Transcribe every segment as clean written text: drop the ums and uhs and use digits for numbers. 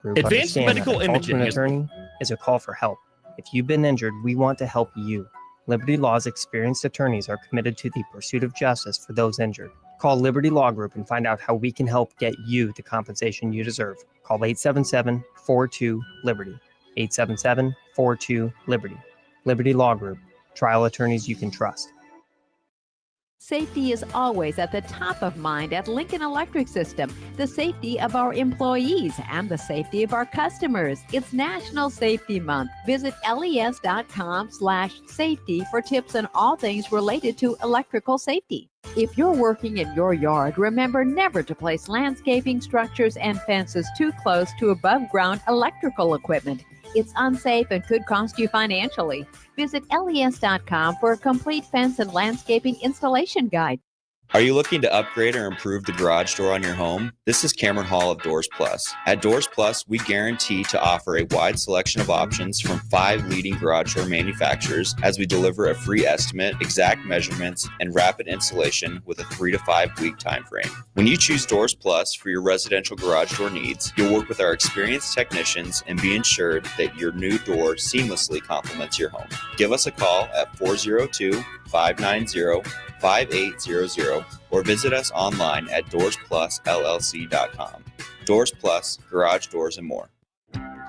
Group Advanced understand medical that a call imaging to an is- attorney is a call for help. If you've been injured, we want to help you. Liberty Law's experienced attorneys are committed to the pursuit of justice for those injured. Call Liberty Law Group and find out how we can help get you the compensation you deserve. Call 877-42-LIBERTY. 877-42-LIBERTY. Liberty Law Group. Trial attorneys you can trust. Safety is always at the top of mind at Lincoln Electric System. The safety of our employees and the safety of our customers. It's National Safety Month. Visit les.com/safety for tips on all things related to electrical safety. If you're working in your yard, remember never to place landscaping, structures, and fences too close to above-ground electrical equipment. It's unsafe and could cost you financially. Visit les.com for a complete fence and landscaping installation guide. Are you looking to upgrade or improve the garage door on your home? This is Cameron Hall of Doors Plus. At Doors Plus, we guarantee to offer a wide selection of options from 5 leading garage door manufacturers as we deliver a free estimate, exact measurements, and rapid installation with a 3 to 5 week time frame. When you choose Doors Plus for your residential garage door needs, you'll work with our experienced technicians and be ensured that your new door seamlessly complements your home. Give us a call at 402-590-5800 or visit us online at DoorsPlusLLC.com. Doors Plus, garage doors and more.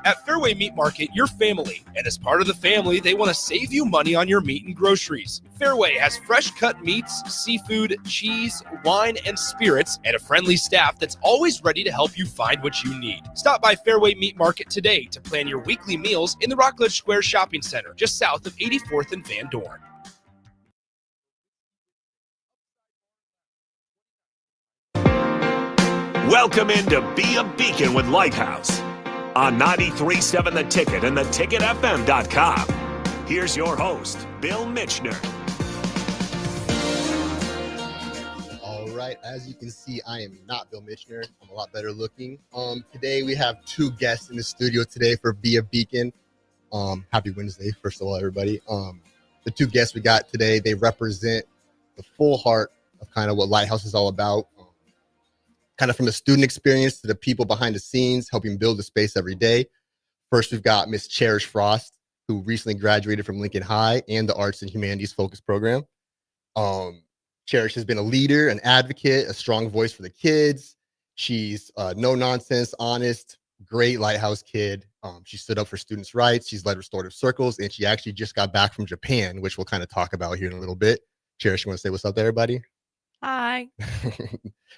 At Fairway Meat Market, you're family, and as part of the family, they want to save you money on your meat and groceries. Fairway has fresh cut meats, seafood, cheese, wine, and spirits, and a friendly staff that's always ready to help you find what you need. Stop by Fairway Meat Market today to plan your weekly meals in the Rockledge Square Shopping Center, just south of 84th and Van Dorn. Welcome into Be a Beacon with Lighthouse on 93.7 The Ticket and theticketfm.com. Here's your host, Bill Mitchner. All right, as you can see, I am not Bill Mitchner. I'm a lot better looking. Today we have 2 guests in the studio today for Be a Beacon. Happy Wednesday, first of all, everybody. The 2 guests we got today, they represent the full heart of kind of what Lighthouse is all about. Kind of from the student experience to the people behind the scenes, helping build the space every day. First, we've got Miss Cherish Frost, who recently graduated from Lincoln High and the Arts and Humanities Focus Program. Cherish has been a leader, an advocate, a strong voice for the kids. She's no nonsense, honest, great Lighthouse kid. She stood up for students' rights. She's led restorative circles, and she actually just got back from Japan, which we'll kind of talk about here in a little bit. Cherish, you want to say what's up to everybody? Hi.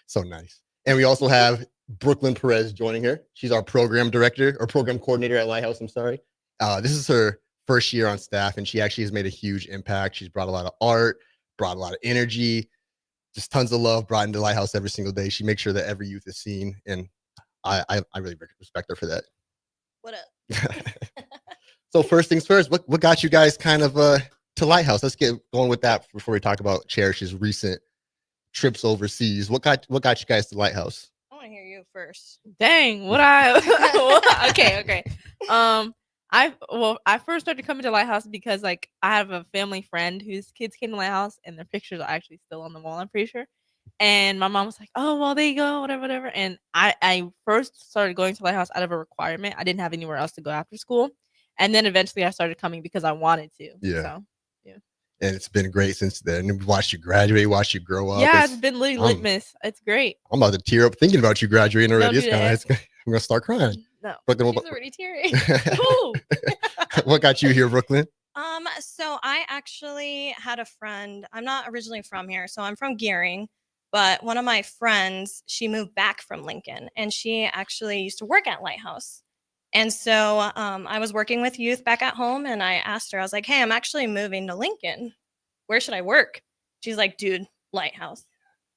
So nice. And we also have Brooklyn Perez joining her. She's our program director or program coordinator at Lighthouse. I'm sorry. This is her first year on staff, and she actually has made a huge impact. She's brought a lot of art, brought a lot of energy, just tons of love brought into Lighthouse every single day. She makes sure that every youth is seen, and I really respect her for that. What up? So first things first, what got you guys kind of to Lighthouse? Let's get going with that before we talk about Cherish's recent trips overseas. What got you guys to Lighthouse? I want to hear you first. Dang, okay. I first started coming to Lighthouse because I have a family friend whose kids came to Lighthouse and their pictures are actually still on the wall, I'm pretty sure. And my mom was like, "Oh, well, there you go, whatever." And I first started going to Lighthouse out of a requirement. I didn't have anywhere else to go after school, and then eventually I started coming because I wanted to. Yeah. So, and it's been great since then. We watched you graduate, watched you grow up. Yeah, it's been literally litmus. It's great. I'm about to tear up thinking about you graduating already. I'm gonna start crying. No, Brooklyn, she's already tearing. What got you here, Brooklyn? So I actually had a friend. I'm not originally from here, so I'm from Gearing. But one of my friends, she moved back from Lincoln, and she actually used to work at Lighthouse. And so I was working with youth back at home, and I asked her, I was like, "Hey, I'm actually moving to Lincoln. Where should I work?" She's like, "Dude, Lighthouse.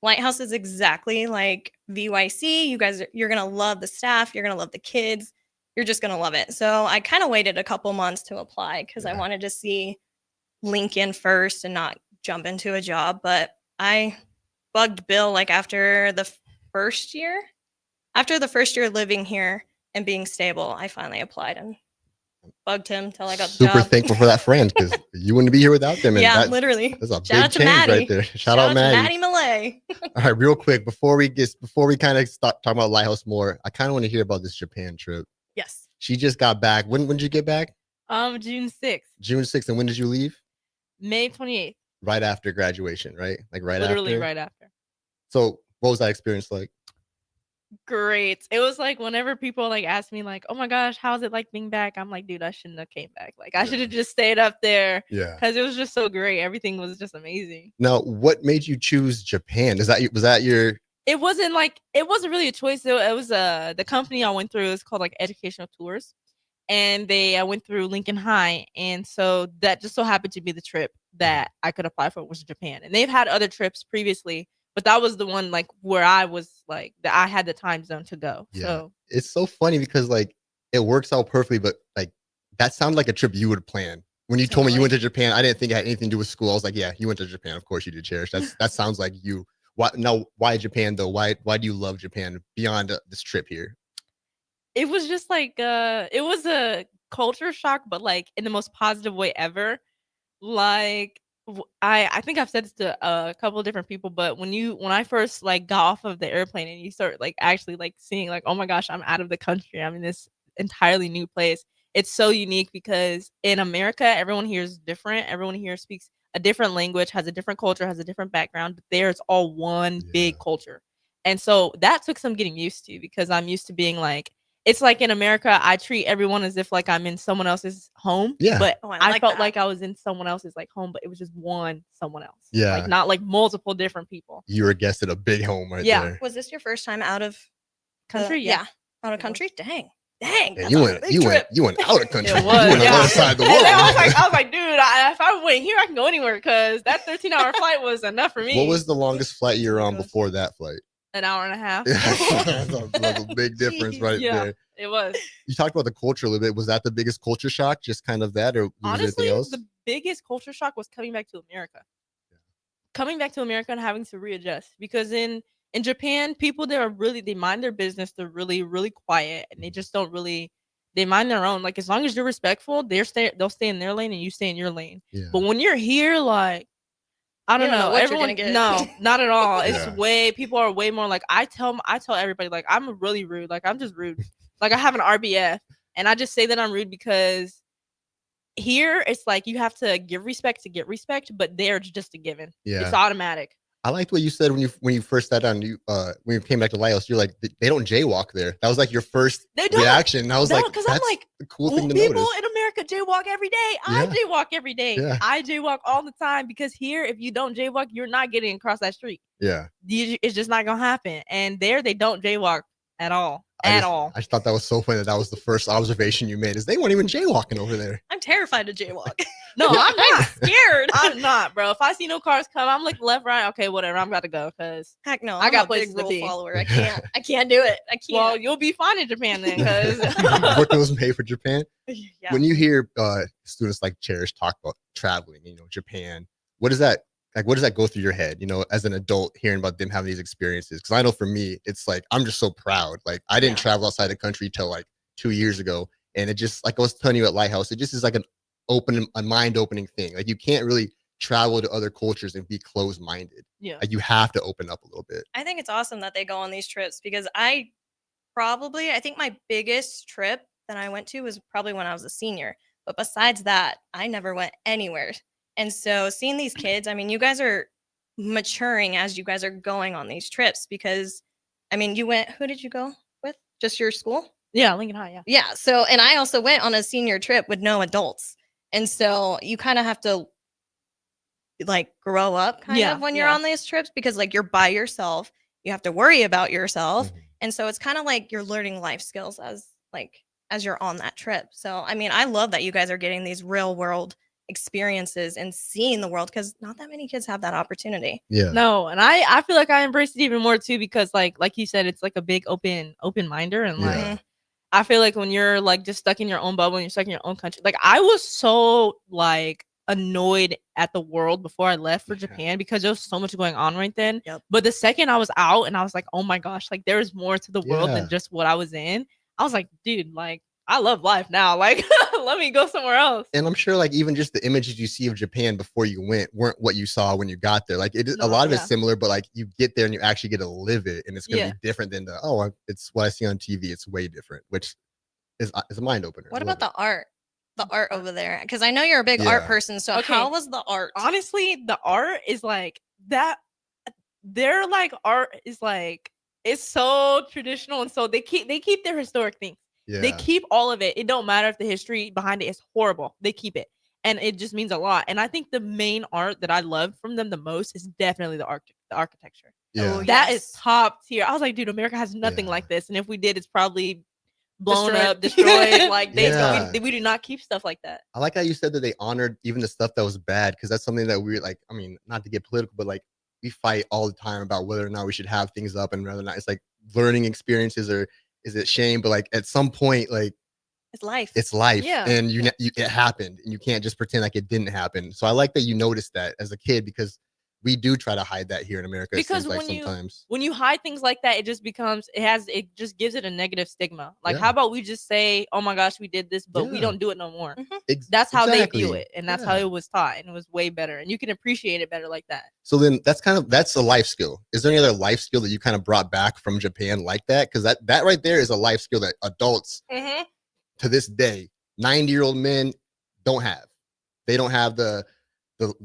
Lighthouse is exactly like VYC. You're going to love the staff. You're going to love the kids. You're just going to love it." So I kind of waited a couple months to apply because I wanted to see Lincoln first and not jump into a job. But I bugged Bill after the first year living here and being stable, I finally applied and bugged him till I got the job. Super thankful for that friend because you wouldn't be here without them. And literally. That's a big change right there. Shout out Maddie Malay. All right, real quick before we kind of start talking about Lighthouse more, I kind of want to hear about this Japan trip. Yes. She just got back. When did you get back? June 6th. June 6th. And when did you leave? May 28th. Right after graduation, right? Like Literally after? right after. So what was that experience like? Great. It was like whenever people like ask me like, oh my gosh, how's it like being back? I'm like, dude, I shouldn't have came back. Like I should have just stayed up there. Yeah. Because it was just so great. Everything was just amazing. Now, what made you choose Japan? Was that your It wasn't really a choice though. It was the company I went through is called like Educational Tours. And I went through Lincoln High. And so that just so happened to be the trip that I could apply for was Japan. And they've had other trips previously, but that was the one like where I was like that I had the time zone to go. Yeah. So It's so funny because like it works out perfectly, but like that sounded like a trip you would plan. When you told me you went to Japan, I didn't think it had anything to do with school. I was like, yeah, you went to Japan. Of course you did, Cherish. That sounds like you. Why Japan though? Why do you love Japan beyond this trip here? it was just like it was a culture shock, but like in the most positive way ever. Like I think I've said this to a couple of different people, but when I first like got off of the airplane and you start like actually like seeing like, oh my gosh, I'm out of the country, I'm in this entirely new place. It's so unique because in America everyone here is different, everyone here speaks a different language, has a different culture, has a different background, but there it's all one big culture. And so that took some getting used to because I'm used to being like, it's like in America, I treat everyone as if like I'm in someone else's home. Yeah. But I like felt that. like I was in someone else's like home, but it was just one someone else. Yeah. Like not like multiple different people. You were a guest at a big home right Yeah. there. Was this your first time out of Country? yeah, out of country? Dang. Dang. Yeah, that's you a went big trip. out of country. It You was, went on the yeah. other side of the And world. then I was like, dude, if I went here, I can go anywhere because that 13-hour flight was enough for me. What was the longest flight you were on before that flight? An hour and a half? That's a big difference right Yeah. there. It was. You talked about the culture a little bit. Was that the biggest culture shock? Just kind of that, or was there Honestly, anything else? the biggest culture shock was coming back to America. Coming back to America and having to readjust because in Japan, people there they mind their business. They're really, really quiet and they just don't really. They mind their own. Like as long as you're respectful, they'll stay in their lane and you stay in your lane. Yeah. But when you're here, like I don't You don't know know, what you're everyone. gonna get. No, not at all. It's Yeah. people are way more like I tell everybody like I'm really rude. Like I'm just rude. Like I have an RBF, and I just say that I'm rude because here it's like you have to give respect to get respect, but there it's just a given. Yeah. It's automatic. I liked what you said when you first sat down. When you came back to Lighthouse, you're like, they don't jaywalk there. That was like your first They don't. reaction. And I was No, like, 'cause that's I'm like, the cool thing to people notice. in America jaywalk every day. I Yeah. jaywalk every day. Yeah. I jaywalk all the time because here, if you don't jaywalk, you're not getting across that street. Yeah. It's just not gonna happen. And there, they don't jaywalk at all. I just thought that was so funny that was the first observation you made is they weren't even jaywalking over there. I'm terrified to jaywalk. No, I'm not. Scared. I'm not, bro. If I see no cars come, I'm like left, right. Okay, whatever. I'm about to go because Heck no. I I'm got a places big to rule be. follower. I can't do it. I can't. well, you'll be fine in Japan then. Because Brooklyn was made for Japan. yeah. When you hear students like Cherish talk about traveling, Japan, what does that go through your head, as an adult hearing about them having these experiences? Because I know for me, it's like, I'm just so proud. Like I didn't travel outside the country till like 2 years ago. And it just, like I was telling you at Lighthouse, it just is like a mind-opening thing. Like you can't really travel to other cultures and be closed-minded. yeah, Like you have to open up a little bit. I think it's awesome that they go on these trips because I think my biggest trip that I went to was probably when I was a senior. But besides that, I never went anywhere. And so seeing these kids, I mean, you guys are maturing as you guys are going on these trips because, I mean, who did you go with? Just your school? yeah, Lincoln High, yeah. Yeah. So, and I also went on a senior trip with no adults. And so you kind of have to like grow up kind of when you're on these trips because like you're by yourself. You have to worry about yourself. Mhm. And so it's kind of like you're learning life skills as you're on that trip. So, I mean, I love that you guys are getting these real world experiences and seeing the world because not that many kids have that opportunity. Yeah. No, and I feel like I embraced it even more too because like you said, it's like a big open minder and like Yeah. I feel like when you're like just stuck in your own bubble and you're stuck in your own country, like I was so like annoyed at the world before I left for Japan because there was so much going on right then. Yep. But the second I was out and I was like, oh my gosh, like there is more to the world Yeah. than just what I was in. I was like, dude, like I love life now. Like let me go somewhere else. And I'm sure like even just the images you see of Japan before you went weren't what you saw when you got there. Like a No, lot of yeah. it's similar, but like you get there and you actually get to live it, and it's gonna Yeah. be different than it's what I see on TV. It's way different, which is a mind opener. What about the art? The art over there, because I know you're a big art person. So Okay. how was the art? Honestly, the art is like that. Their like art is like it's so traditional, and so they keep their historic things. They keep all of it. It don't matter if the history behind it is horrible. They keep it, and it just means a lot. And I think the main art that I love from them the most is definitely the architecture. Yeah. That is top tier. I was like, dude, America has nothing like this, and if we did, it's probably blown up, destroyed. Like we do not keep stuff like that. I like how you said that they honored even the stuff that was bad, because that's something that we're like, I mean, not to get political, but like we fight all the time about whether or not we should have things up and whether or not it's like learning experiences or is it shame. But like at some point, like it's life. It's life. Yeah. And it happened and you can't just pretend like it didn't happen. So I like that you noticed that as a kid, because we do try to hide that here in America. Because when you hide things like that, it just just gives it a negative stigma. Like, how about we just say, oh my gosh, we did this, but we don't do it no more. That's how they view it. And that's how it was taught. And it was way better. And you can appreciate it better like that. So then that's a life skill. Is there any other life skill that you kind of brought back from Japan like that? Because that right there is a life skill that adults to this day, 90-year-old men don't have. They don't have the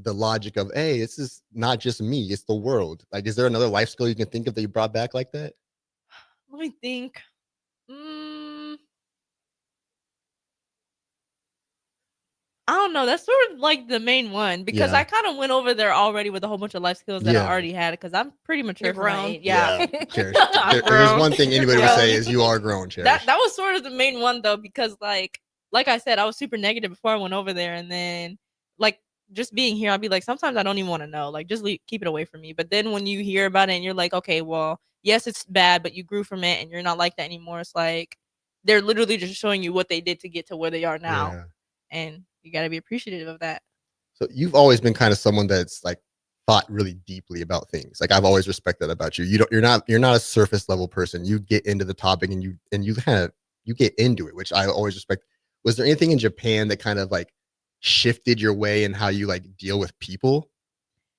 logic of, hey, this is not just me, it's the world. Like, is there another life skill you can think of that you brought back like that? Let me think. I don't know. That's sort of like the main one, because I kind of went over there already with a whole bunch of life skills that I already had, because I'm pretty mature for my age. Cherish. There's one thing anybody would say is you are grown, Cherish. That was sort of the main one though, because like I said, I was super negative before I went over there, and then like just being here, I'll be like, sometimes I don't even want to know. Like, just keep it away from me. But then when you hear about it and you're like, okay, well, yes, it's bad, but you grew from it and you're not like that anymore. It's like they're literally just showing you what they did to get to where they are now. Yeah. And you got to be appreciative of that. So you've always been kind of someone that's like thought really deeply about things. Like, I've always respected that about you. You're not a surface level person. You get into the topic and you get into it, which I always respect. Was there anything in Japan that kind of like shifted your way and how you like deal with people,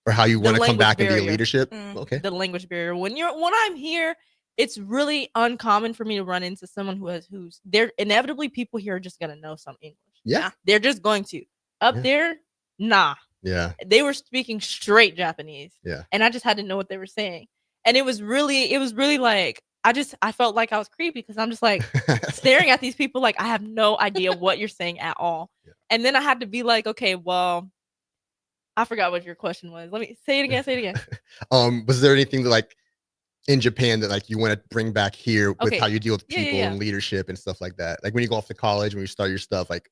or how you want to come back and be a leadership? Okay. The language barrier. When I'm here, it's really uncommon for me to run into someone who's there. Inevitably, people here are just gonna know some English. Yeah. They're just going to. Up there, nah. Yeah. They were speaking straight Japanese. Yeah. And I just had to know what they were saying. And it was really like I felt like I was creepy, because I'm just like staring at these people like I have no idea what you're saying at all. Yeah. And then I had to be like, okay, well, I forgot what your question was. Let me say it again. Was there anything that like in Japan that like you want to bring back here with how you deal with people and leadership and stuff like that? Like when you go off to college, when you start your stuff, like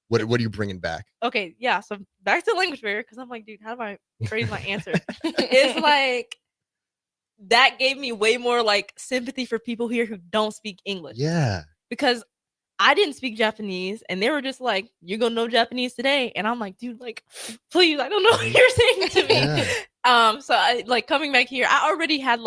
what are you bringing back? Okay, yeah. So back to language barrier, because I'm like, dude, how do I phrase my answer? It's like that gave me way more like sympathy for people here who don't speak English. Yeah. Because I didn't speak Japanese, and they were just like, you're gonna know Japanese today. And I'm like, dude, like, please, I don't know what you're saying to me. Yeah. So I like coming back here, I already had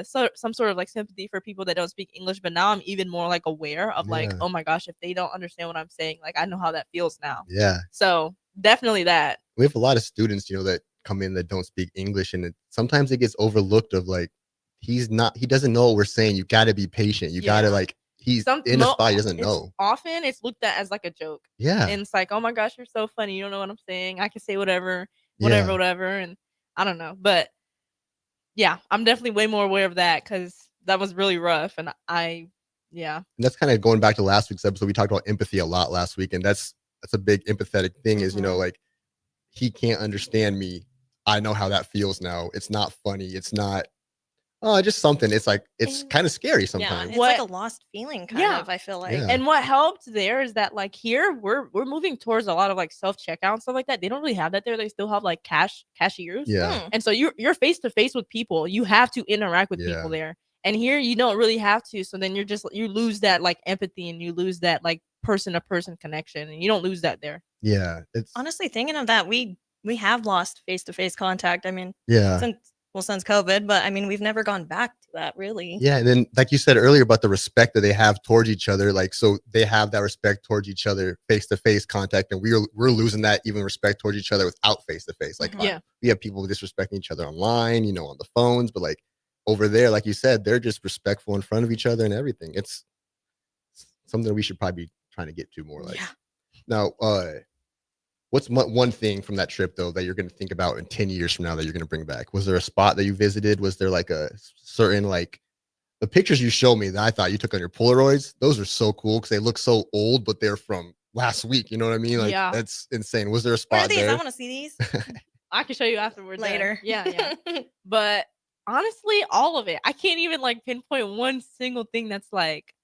some sort of like sympathy for people that don't speak English, but now I'm even more like aware of like, oh my gosh, if they don't understand what I'm saying, like I know how that feels now. Yeah. So definitely that. We have a lot of students, that come in that don't speak English, and sometimes it gets overlooked of like, he doesn't know what we're saying. You got to be patient. You got to like, he's in a spot he doesn't know. Often it's looked at as like a joke. Yeah. And it's like, oh my gosh, you're so funny. You don't know what I'm saying. I can say whatever. And I don't know. But yeah, I'm definitely way more aware of that, because that was really rough. And And that's kind of going back to last week's episode. We talked about empathy a lot last week. And that's a big empathetic thing is, like, he can't understand me. I know how that feels now. It's not funny. It's not, just something. It's like, it's kind of scary sometimes. Yeah, it's like a lost feeling kind of, I feel like. Yeah. And what helped there is that like here we're moving towards a lot of like self-checkout and stuff like that. They don't really have that there. They still have like cashiers. Yeah. And so you're face to face with people. You have to interact with people there. And here you don't really have to. So then you lose that like empathy, and you lose that like person to person connection, and you don't lose that there. Yeah. It's honestly thinking of that, we have lost face to face contact. I mean, since COVID, but I mean, we've never gone back to that really. Yeah. And then like you said earlier about the respect that they have towards each other, like, so they have that respect towards each other, face to face contact. And we're losing that even respect towards each other without face to face. Like we have people disrespecting each other online, on the phones, but like over there, like you said, they're just respectful in front of each other and everything. It's something we should probably be trying to get to more. Like Yeah. now, what's one thing from that trip though that you're going to think about in 10 years from now that you're going to bring back? Was there a spot that you visited? Was there like a certain like the pictures you showed me that I thought you took on your Polaroids? Those are so cool because they look so old, but they're from last week. You know what I mean? Like Yeah. that's insane. Was there a Where are spot these? I there? want to see these I can show you afterwards. later. Yeah. But honestly, all of it. I can't even like pinpoint one single thing that's like,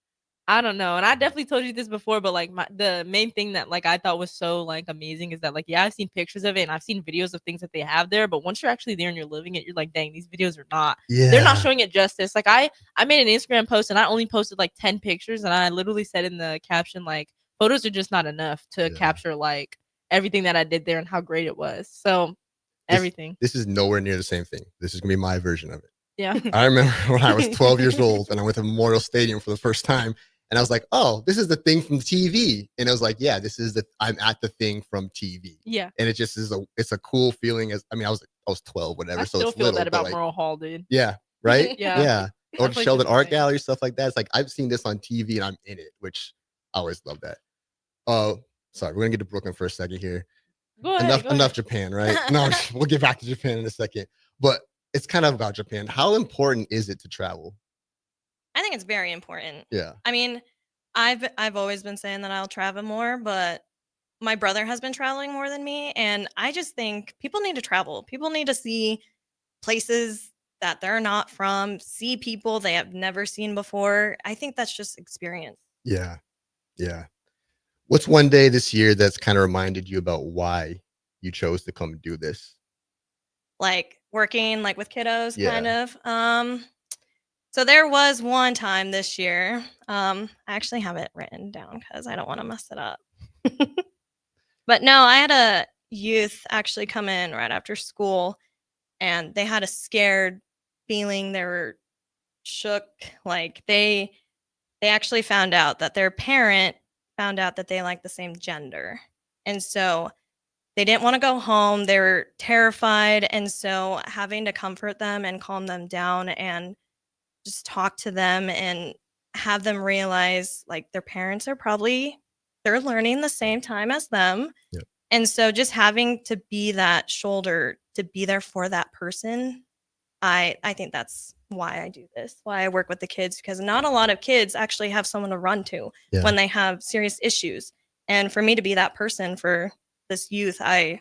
I don't know. And I definitely told you this before, but like the main thing that like I thought was so like amazing is that like, yeah, I've seen pictures of it and I've seen videos of things that they have there, but once you're actually there and you're living it, you're like, dang, these videos are not, they're not showing it justice. Like I made an Instagram post and I only posted like 10 pictures and I literally said in the caption, like, photos are just not enough to capture like everything that I did there and how great it was. So everything. This is nowhere near the same thing. This is gonna be my version of it. Yeah. I remember when I was 12 years old and I went to Memorial Stadium for the first time. And I was like, oh, this is the thing from TV. And I was like, yeah, I'm at the thing from TV. Yeah. And it just it's a cool feeling. I was 12, whatever. I so still it's feel little, that about like, Merle Hall, dude. yeah. Right. Yeah. Or Definitely Sheldon just Art the same. Gallery, stuff like that. It's like, I've seen this on TV and I'm in it, which I always love that. Sorry, we're gonna get to Brooklyn for a second here. Go ahead. Enough Japan, right? No, we'll get back to Japan in a second. But it's kind of about Japan. How important is it to travel? I think it's very important. Yeah. I mean, I've always been saying that I'll travel more, but my brother has been traveling more than me, and I just think people need to travel. People need to see places that they're not from, see people they have never seen before. I think that's just experience. Yeah. Yeah. What's one day this year that's kind of reminded you about why you chose to come do this? Like working like with kiddos, Yeah. kind of. So there was one time this year. I actually have it written down because I don't want to mess it up. But no, I had a youth actually come in right after school, and they had a scared feeling. They were shook. Like they actually found out that their parent found out that they liked the same gender, and so they didn't want to go home. They were terrified, and so having to comfort them and calm them down and just talk to them and have them realize like their parents are they're learning the same time as them. Yep. And so just having to be that shoulder to be there for that person, I think that's why I do this, why I work with the kids, because not a lot of kids actually have someone to run to when they have serious issues. And for me to be that person for this youth, I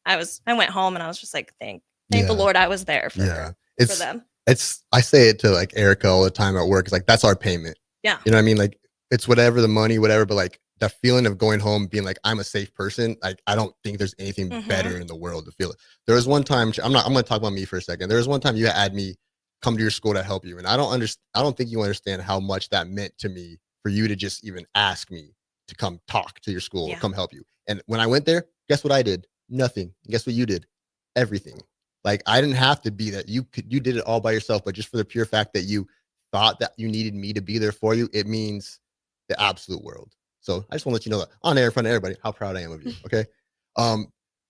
went home and I was just like, thank the Lord I was there for them. I say it to like Erica all the time at work. It's like, that's our payment. Yeah. You know what I mean? Like it's whatever the money, whatever, but like that feeling of going home, being like, I'm a safe person. Like, I don't think there's anything better in the world to feel it. There was one time, I'm going to talk about me for a second. There was one time you had me come to your school to help you. And I don't think you understand how much that meant to me for you to just even ask me to come talk to your school or come help you. And when I went there, guess what I did? Nothing. And guess what you did? Everything. Like I didn't have to be that. You did it all by yourself, but just for the pure fact that you thought that you needed me to be there for you, it means the absolute world. So I just want to let you know that on air in front of everybody, how proud I am of you. Okay.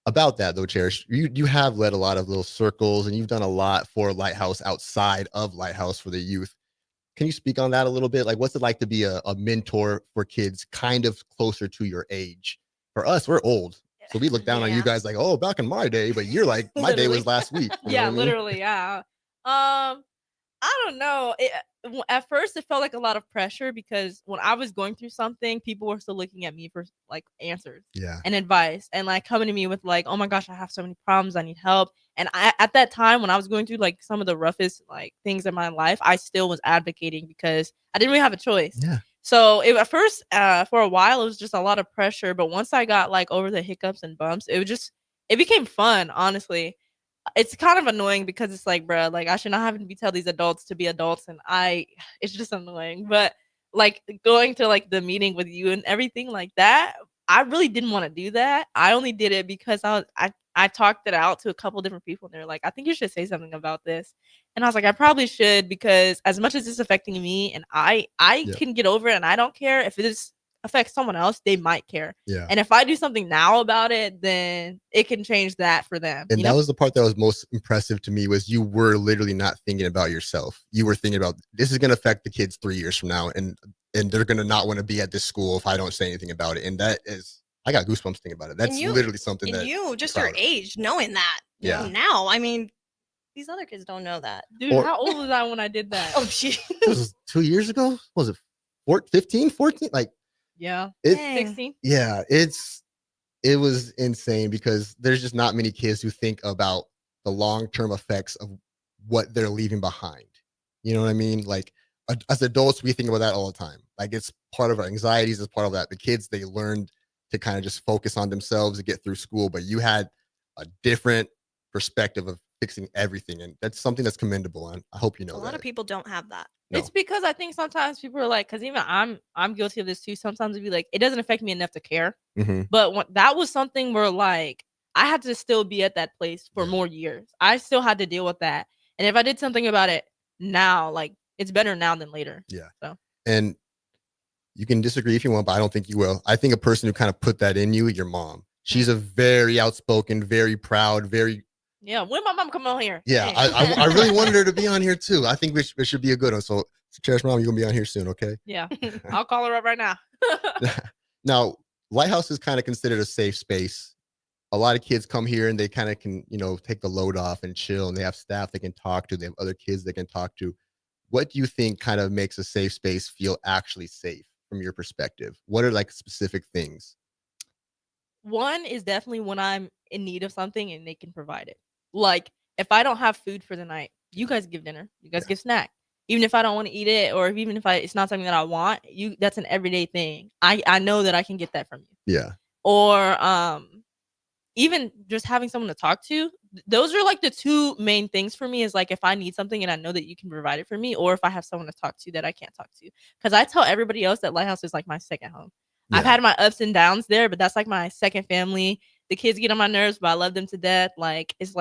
About that though, Cherish, you have led a lot of little circles and you've done a lot for Lighthouse outside of Lighthouse for the youth. Can you speak on that a little bit? Like, what's it like to be a mentor for kids kind of closer to your age? For us, we're old. So we look down on you guys like, oh, back in my day, but you're like, my day was last week. You know what I mean? Literally. Yeah. I don't know. At first, it felt like a lot of pressure because when I was going through something, people were still looking at me for like answers and advice and like coming to me with like, oh my gosh, I have so many problems. I need help. And at that time, when I was going through like some of the roughest like things in my life, I still was advocating because I didn't really have a choice. Yeah. So at first, for a while, it was just a lot of pressure. But once I got like over the hiccups and bumps, it became fun, honestly. It's kind of annoying because it's like, bro, like I should not have to tell these adults to be adults. And it's just annoying. But like going to like the meeting with you and everything like that, I really didn't want to do that. I only did it because I talked it out to a couple different people and they're like, I think you should say something about this. And I was like, I probably should, because as much as it's affecting me and I can get over it and I don't care, if it affects someone else, they might care. Yeah. And if I do something now about it, then it can change that for them. And that was the part that was most impressive to me, was you were literally not thinking about yourself. You were thinking about, this is going to affect the kids 3 years from now. And and they're gonna not want to be at this school if I don't say anything about it. And that is, I got goosebumps thinking about it. That's literally something that you just proud your of. age knowing that. You know, Yeah. now, I mean, these other kids don't know that. Dude, how old was I when I did that? Oh, gee. It was 2 years ago. Was it 15, 14? Like, Yeah. it, Dang. 16. yeah, it was insane because there's just not many kids who think about the long-term effects of what they're leaving behind. You know what I mean? Like, as adults, we think about that all the time. Like, it's part of our anxieties, it's part of that. The kids, they learned to kind of just focus on themselves to get through school, but you had a different perspective of fixing everything, and that's something that's commendable. And I hope you know A that. lot of people don't have that. No. It's because I think sometimes people are like, because even I'm guilty of this too. Sometimes it'd be like, it doesn't affect me enough to care. Mhm. But that was something where like I had to still be at that place for more years. I still had to deal with that. And if I did something about it now, like it's better now than later. Yeah. So And you can disagree if you want, but I don't think you will. I think a person who kind of put that in you, your mom. She's a very outspoken, very proud, very. yeah, when my mom come on here. Yeah, Hey. I really wanted her to be on here too. I think it should be a good one. So, Cherish Mom, you're gonna be on here soon, okay? Yeah, I'll call her up right now. Now, Lighthouse is kind of considered a safe space. A lot of kids come here and they kind of can, take the load off and chill, and they have staff they can talk to. They have other kids they can talk to. What do you think kind of makes a safe space feel actually safe from your perspective? What are like specific things? One is definitely when I'm in need of something and they can provide it. Like if I don't have food for the night, you guys give dinner, you guys give snack. Even if I don't want to eat it, or even if it's not something that I want, that's an everyday thing. I know that I can get that from you. Yeah. Or even just having someone to talk to. Those are like the two main things for me, is like if I need something and I know that you can provide it for me, or if I have someone to talk to that I can't talk to. Because I tell everybody else that Lighthouse is like my second home. Yeah. I've had my ups and downs there, but that's like my second family. The kids get on my nerves, but I love them to death. Like it's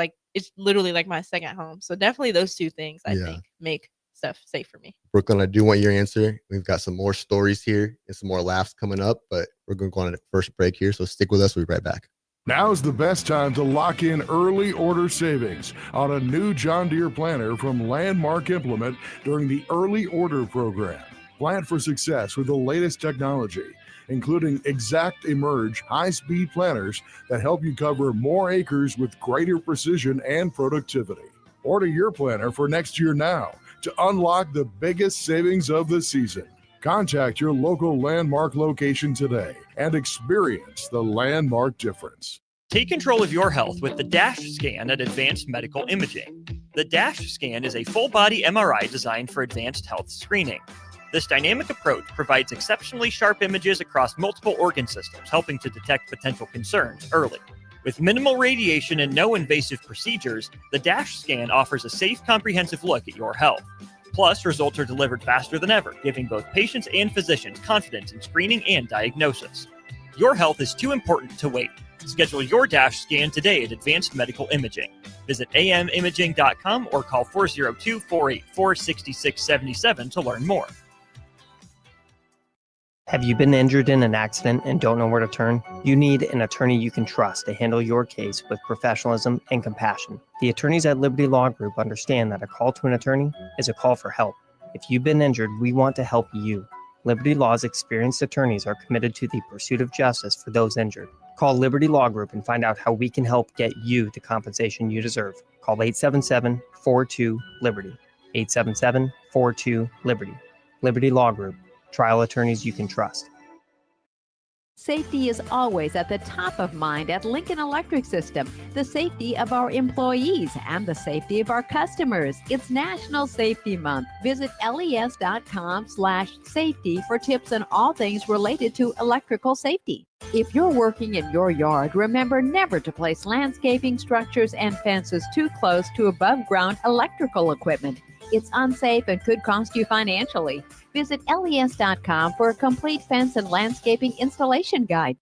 literally like my second home. So definitely those two things I think make stuff safe for me. Brooklyn, I do want your answer. We've got some more stories here and some more laughs coming up, but we're going to go on a first break here. So stick with us. We'll be right back. Now's the best time to lock in early order savings on a new John Deere planter from Landmark Implement during the early order program. Plant for success with the latest technology, including Exact Emerge high-speed planters that help you cover more acres with greater precision and productivity. Order your planter for next year now to unlock the biggest savings of the season. Contact your local Landmark location today and experience the Landmark difference. Take control of your health with the DASH scan at Advanced Medical Imaging. The DASH scan is a full-body MRI designed for advanced health screening. This dynamic approach provides exceptionally sharp images across multiple organ systems, helping to detect potential concerns early. With minimal radiation and no invasive procedures, the DASH scan offers a safe, comprehensive look at your health. Plus, results are delivered faster than ever, giving both patients and physicians confidence in screening and diagnosis. Your health is too important to wait. Schedule your DASH scan today at Advanced Medical Imaging. Visit amimaging.com or call 402-484-6677 to learn more. Have you been injured in an accident and don't know where to turn? You need an attorney you can trust to handle your case with professionalism and compassion. The attorneys at Liberty Law Group understand that a call to an attorney is a call for help. If you've been injured, we want to help you. Liberty Law's experienced attorneys are committed to the pursuit of justice for those injured. Call Liberty Law Group and find out how we can help get you the compensation you deserve. Call 877-42-LIBERTY. 877-42-LIBERTY. Liberty Law Group. Trial attorneys you can trust. Safety is always at the top of mind at Lincoln Electric System. The safety of our employees and the safety of our customers. It's National Safety Month. Visit les.com/safety for tips on all things related to electrical safety. If you're working in your yard, remember never to place landscaping structures and fences too close to above ground electrical equipment. It's unsafe and could cost you financially. Visit les.com for a complete fence and landscaping installation guide.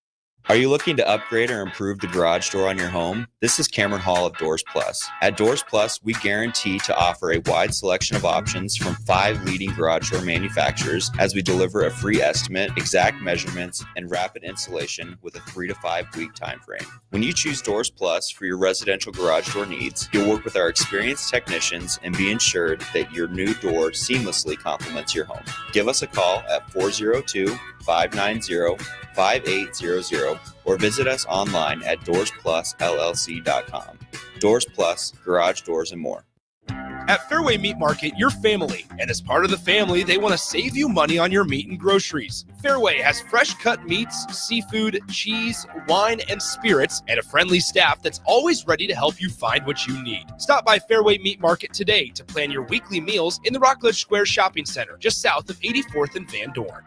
Are you looking to upgrade or improve the garage door on your home? This is Cameron Hall of Doors Plus. At Doors Plus, we guarantee to offer a wide selection of options from 5 leading garage door manufacturers as we deliver a free estimate, exact measurements, and rapid installation with a 3 to 5 week time frame. When you choose Doors Plus for your residential garage door needs, you'll work with our experienced technicians and be ensured that your new door seamlessly complements your home. Give us a call at 402-590-5800 or visit us online at doorsplusllc.com. Doors Plus, garage doors, and more. At Fairway Meat Market, you're family, and as part of the family, they want to save you money on your meat and groceries. Fairway has fresh cut meats, seafood, cheese, wine, and spirits, and a friendly staff that's always ready to help you find what you need. Stop by Fairway Meat Market today to plan your weekly meals in the Rockledge Square Shopping Center, just south of 84th and Van Dorn.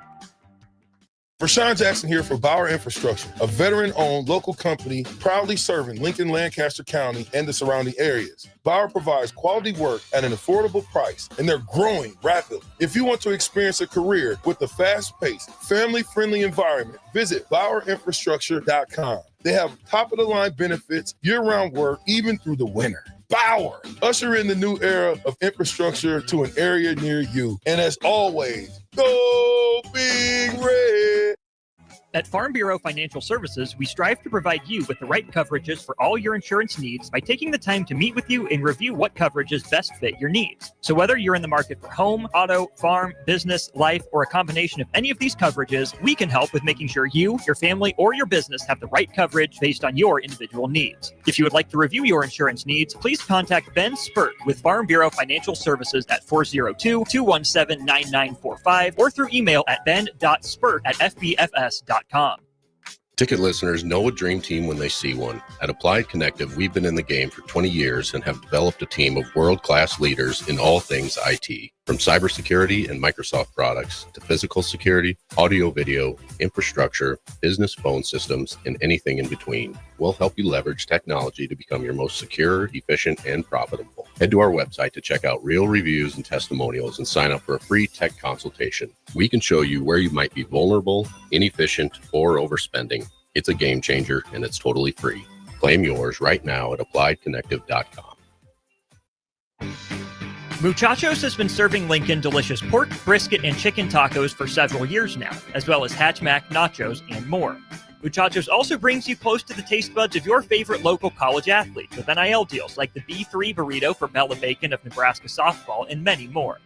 Rashawn Jackson here for Bauer Infrastructure, a veteran-owned local company proudly serving Lincoln, Lancaster County, and the surrounding areas. Bauer provides quality work at an affordable price, and they're growing rapidly. If you want to experience a career with a fast-paced, family-friendly environment, visit BauerInfrastructure.com. They have top-of-the-line benefits, year-round work, even through the winter. Bauer, usher in the new era of infrastructure to an area near you. And as always, go Big Red. At Farm Bureau Financial Services, we strive to provide you with the right coverages for all your insurance needs by taking the time to meet with you and review what coverages best fit your needs. So whether you're in the market for home, auto, farm, business, life, or a combination of any of these coverages, we can help with making sure you, your family, or your business have the right coverage based on your individual needs. If you would like to review your insurance needs, please contact Ben Spurt with Farm Bureau Financial Services at 402-217-9945 or through email at ben.spurt@fbfs.com. Ticket listeners know a dream team when they see one. At Applied Connective, we've been in the game for 20 years and have developed a team of world-class leaders in all things IT. From cybersecurity and Microsoft products to physical security, audio-video, infrastructure, business phone systems, and anything in between. We'll help you leverage technology to become your most secure, efficient, and profitable. Head to our website to check out real reviews and testimonials and sign up for a free tech consultation. We can show you where you might be vulnerable, inefficient, or overspending. It's a game changer, and it's totally free. Claim yours right now at appliedconnective.com. Muchachos has been serving Lincoln delicious pork, brisket, and chicken tacos for several years now, as well as Hatch Mac, nachos, and more. Muchachos also brings you close to the taste buds of your favorite local college athletes with NIL deals like the B3 burrito for Bella Bacon of Nebraska softball and many more.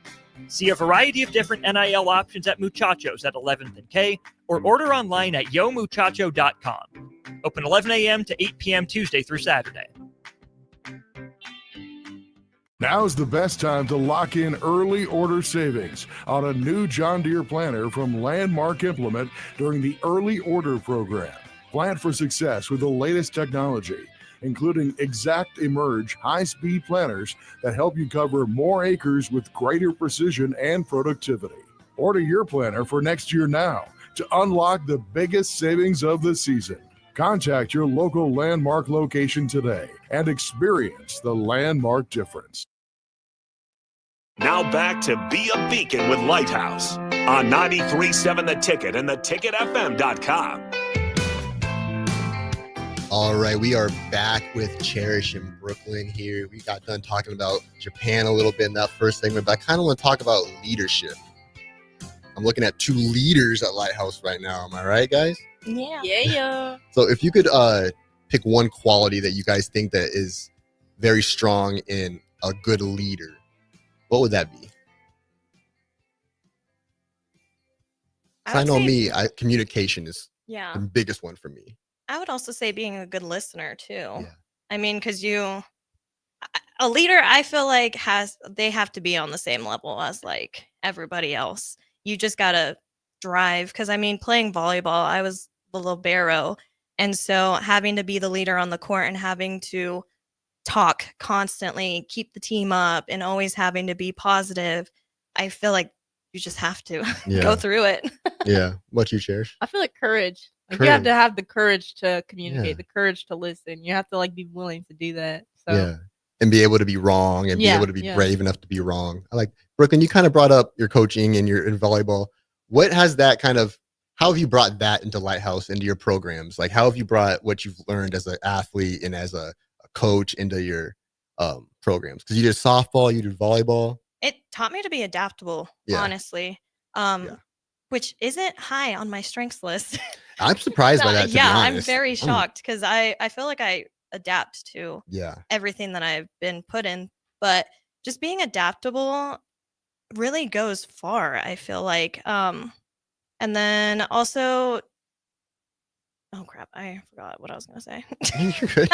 See a variety of different NIL options at Muchachos at 11th and K or order online at yomuchacho.com. Open 11 a.m. to 8 p.m. Tuesday through Saturday. Now's the best time to lock in early order savings on a new John Deere planter from Landmark Implement during the early order program. Plant for success with the latest technology, including Exact Emerge high-speed planters that help you cover more acres with greater precision and productivity. Order your planter for next year now to unlock the biggest savings of the season. Contact your local Landmark location today and experience the Landmark difference. Now back to Be a Beacon with Lighthouse on 93.7 The Ticket and theticketfm.com. All right, we are back with Cherish in Brooklyn here. We got done talking about Japan a little bit in that first segment, but I kind of want to talk about leadership. I'm looking at 2 leaders at Lighthouse right now. Am I right, guys? Yeah. So if you could pick one quality that you guys think that is very strong in a good leader, what would that be? I know communication is the biggest one for me. I would also say being a good listener too. Yeah. I mean, because a leader, I feel like they have to be on the same level as like everybody else. You just gotta drive. Because I mean, playing volleyball, I was the libero, and so having to be the leader on the court and having to talk constantly, keep the team up, and always having to be positive, I feel like you just have to go through it. Yeah. What you Cherish? I feel like courage. Like you have to have the courage to communicate, the courage to listen. You have to like be willing to do that. So and be able to be wrong and be able to be brave enough to be wrong. I like Brooklyn. You kind of brought up your coaching and your in volleyball. What has that how how have you brought that into Lighthouse, into your programs? Like, how have you brought what you've learned as an athlete and as a coach into your programs? Because you did softball, you did volleyball. It taught me to be adaptable, Yeah. honestly, which isn't high on my strengths list. I'm surprised by that, to be I'm honest. very shocked because I feel like I adapt to Yeah. everything that I've been put in. But just being adaptable really goes far, I feel like. And then also, oh crap, I forgot what I was gonna say. You're good.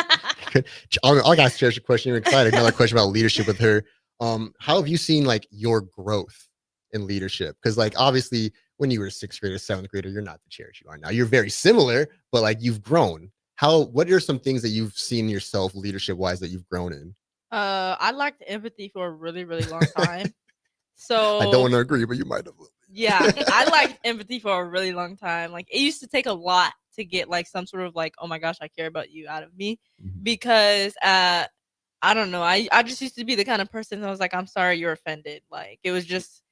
Good. I got to share a question. You're excited. Another question about leadership with her. How have you seen like your growth in leadership? Because like obviously when you were a 6th grader, 7th grader, you're not the chair you are now. You're very similar, but like you've grown. What are some things that you've seen yourself leadership wise that you've grown in? I lacked empathy for a really, really long time. So I don't want to agree, but you might have. Yeah, I lacked empathy for a really long time. Like it used to take a lot to get like some sort of like, oh my gosh, I care about you out of me, because I don't know. I just used to be the kind of person that was like, I'm sorry you're offended. Like it was just,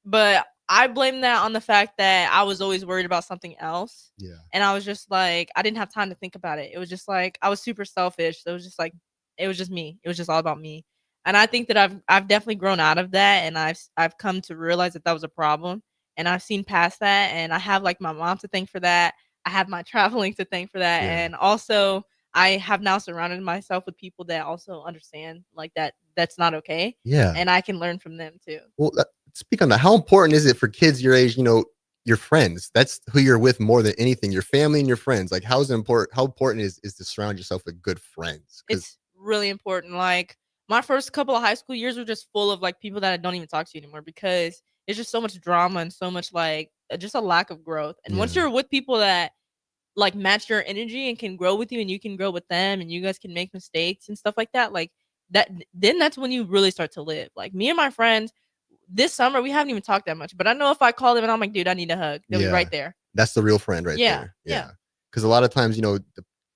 but I blame that on the fact that I was always worried about something else. Yeah. And I was just like, I didn't have time to think about it. It was just like, I was super selfish. So it was just like, it was just me. It was just all about me. And I think that I've definitely grown out of that. And I've come to realize that was a problem. And I've seen past that. And I have like my mom to thank for that. I have my traveling to thank for that. Yeah. And also I have now surrounded myself with people that also understand like that's not okay. Yeah. And I can learn from them too. Well, speak on that. How important is it for kids your age, your friends? That's who you're with more than anything, your family and your friends. Like how important is to surround yourself with good friends? It's really important. Like my first couple of high school years were just full of like people that I don't even talk to anymore because it's just so much drama and so much like just a lack of growth. And once you're with people that like match your energy and can grow with you and you can grow with them and you guys can make mistakes and stuff like that, like that, then that's when you really start to live. Like me and my friends this summer, we haven't even talked that much, but I know if I call them and I'm like, dude, I need a hug, they'll be right there. That's the real friend right there. Yeah. Because a lot of times,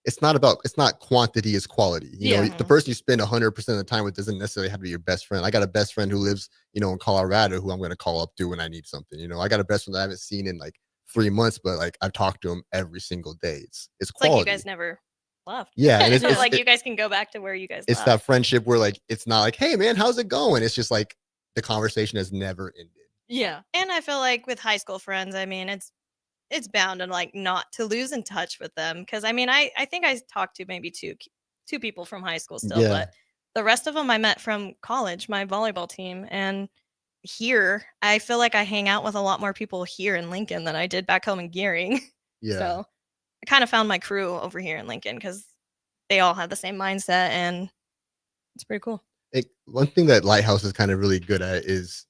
it's not quantity, it's quality. The person you spend 100% of the time with doesn't necessarily have to be your best friend. I got a best friend who lives, in Colorado who I'm going to call up to when I need something. I got a best friend that I haven't seen in like 3 months, but like I've talked to him every single day. It's quality. Like you guys never left. Yeah. And it's like you guys can go back to where you guys it's left. that friendship where like, it's not like, hey man, how's it going? It's just like the conversation has never ended. Yeah. And I feel like with high school friends, I mean, it's bound to like not to lose in touch with them. Cause I mean, I think I talked to maybe two people from high school still, but the rest of them I met from college, my volleyball team. And here, I feel like I hang out with a lot more people here in Lincoln than I did back home in Gearing. Yeah. So I kind of found my crew over here in Lincoln because they all have the same mindset and it's pretty cool. One thing that Lighthouse is kind of really good at is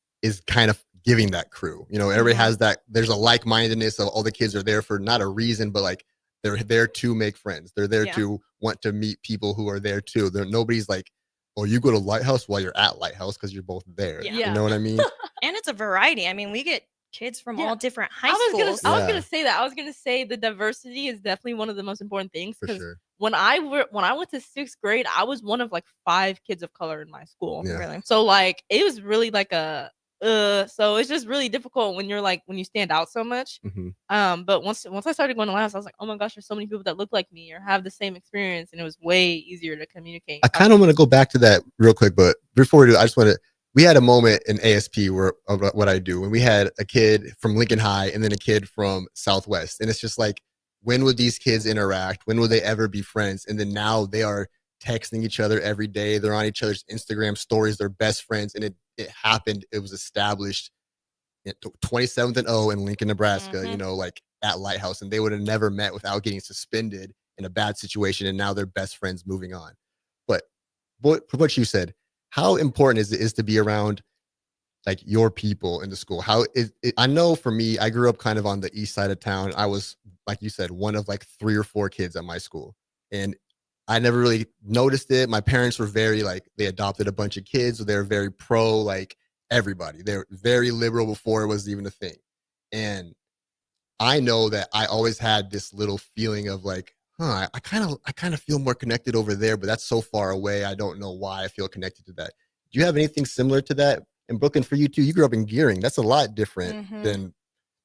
kind of giving that crew. Everybody has that. There's a like-mindedness of all the kids are there for not a reason, but like they're there to make friends. They're there to want to meet people who are there too. Nobody's like, oh, you go to Lighthouse while you're at Lighthouse because you're both there. Yeah. You know what I mean? And it's a variety. I mean, we get kids from all different high schools. I was gonna say that. I was gonna say the diversity is definitely one of the most important things. For sure. When I went to 6th grade, I was one of like 5 kids of color in my school. Yeah. Really? So like it was really like so it's just really difficult when you stand out so much. But once I started going to Lighthouse, I was like, oh my gosh, there's so many people that look like me or have the same experience, and it was way easier to communicate. I kind of want to go back to that real quick, but before we do, I just want to. We had a moment in ASP where what I do, and we had a kid from Lincoln High and then a kid from Southwest, and it's just like, when would these kids interact? When would they ever be friends? And then now they are texting each other every day. They're on each other's Instagram stories. They're best friends, and it happened. It was established 27th and O in Lincoln, Nebraska, like at Lighthouse, and they would have never met without getting suspended in a bad situation. And now they're best friends moving on. But for what you said, how important is to be around like your people in the school? I know for me, I grew up kind of on the east side of town. I was, like you said, one of like 3 or 4 kids at my school. And I never really noticed it. My parents were very they adopted a bunch of kids. So they were very pro, like everybody. They were very liberal before it was even a thing. And I know that I always had this little feeling of like, I kind of feel more connected over there, but that's so far away. I don't know why I feel connected to that. Do you have anything similar to that? And Brooklyn, for you too, you grew up in Gearing. That's a lot different than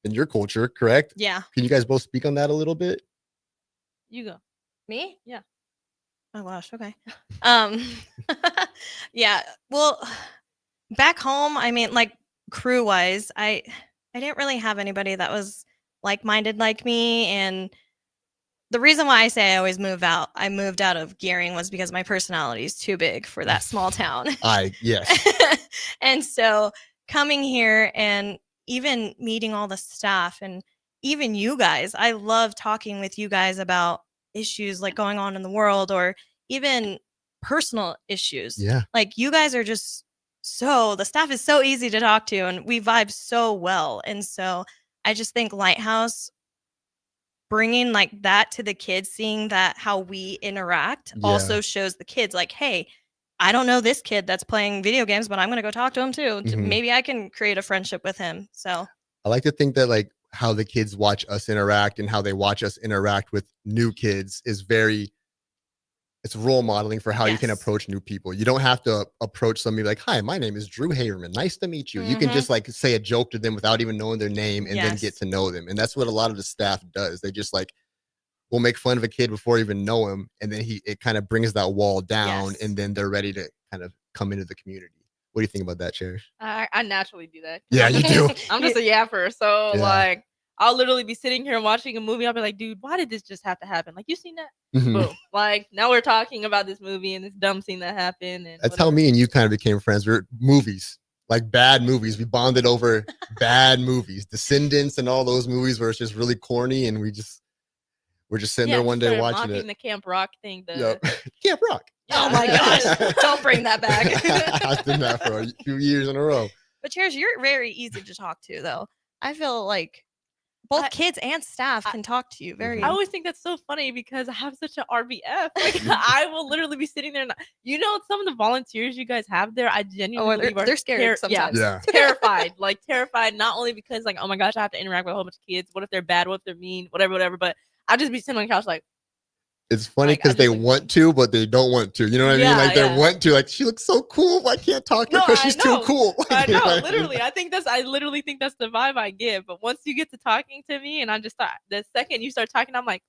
in your culture, correct? Yeah. Can you guys both speak on that a little bit? You go. Me? Yeah. Oh gosh. Okay. Um. Yeah. Well, back home, I mean, like crew wise, I didn't really have anybody that was like minded like me, and the reason why I say I moved out of Gearing was because my personality is too big for that small town. Yes. And so coming here and even meeting all the staff and even you guys, I love talking with you guys about issues like going on in the world or even personal issues. Yeah. Like you guys are just the staff is so easy to talk to and we vibe so well. And so I just think Lighthouse bringing like that to the kids, seeing that how we interact also shows the kids like, hey, I don't know this kid that's playing video games, but I'm going to go talk to him too. Maybe I can create a friendship with him. So I like to think that like how the kids watch us interact and how they watch us interact with new kids is it's role modeling for how you can approach new people. You don't have to approach somebody like, hi, my name is Drew Hayerman. Nice to meet you. You can just like say a joke to them without even knowing their name and then get to know them. And that's what a lot of the staff does. They just like will make fun of a kid before even know him. And then it kind of brings that wall down and then they're ready to kind of come into the community. What do you think about that, Cherish? I naturally do that. Yeah, you do. I'm just a yapper. So like I'll literally be sitting here watching a movie. I'll be like, dude, why did this just have to happen? Like, you seen that? Boom. Like, now we're talking about this movie and this dumb scene that happened. And that's how me and you kind of became friends. We're movies, like bad movies. We bonded over bad movies, Descendants and all those movies where it's just really corny. And we're just sitting there one day watching it. The Camp Rock thing. Camp Rock. Oh my gosh. Don't bring that back. I've done that for a few years in a row. But Cherish, you're very easy to talk to though. I feel like both kids and staff can talk to you very. I always think that's so funny because I have such an RBF. Like I will literally be sitting there and some of the volunteers you guys have there, I genuinely believe they're scared sometimes. Terrified. Like terrified, not only because like, oh my gosh, I have to interact with a whole bunch of kids. What if they're bad? What if they're mean? Whatever. But I just be sitting on the couch like, it's funny because they want to, but they don't want to. You know what I mean? Like they want to. Like she looks so cool. I can't talk to her because she's too cool. I know, literally. I literally think that's the vibe I give. But once you get to talking to me, and I just thought the second you start talking, I'm like,